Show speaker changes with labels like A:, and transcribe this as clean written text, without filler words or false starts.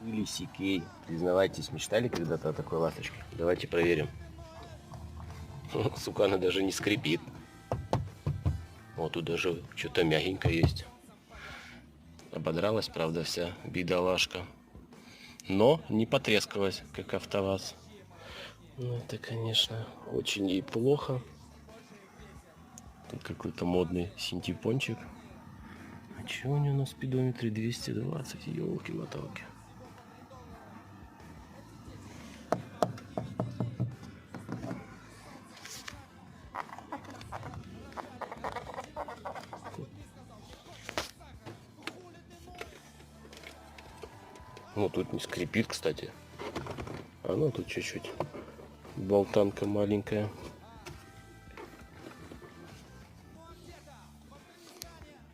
A: Или CK. Признавайтесь, мечтали когда-то о такой ласточке? Давайте проверим. Сука, она даже не скрипит. Вот тут даже что-то мягенькое есть. Ободралась, правда, вся бедолашка. Но не потрескалась, как АвтоВАЗ. Ну, это, конечно, очень и плохо. Тут какой-то модный синтепончик. А чего у него на спидометре 220? Ёлки-моталки. Ну, тут не скрипит, кстати. А ну, тут чуть-чуть болтанка маленькая.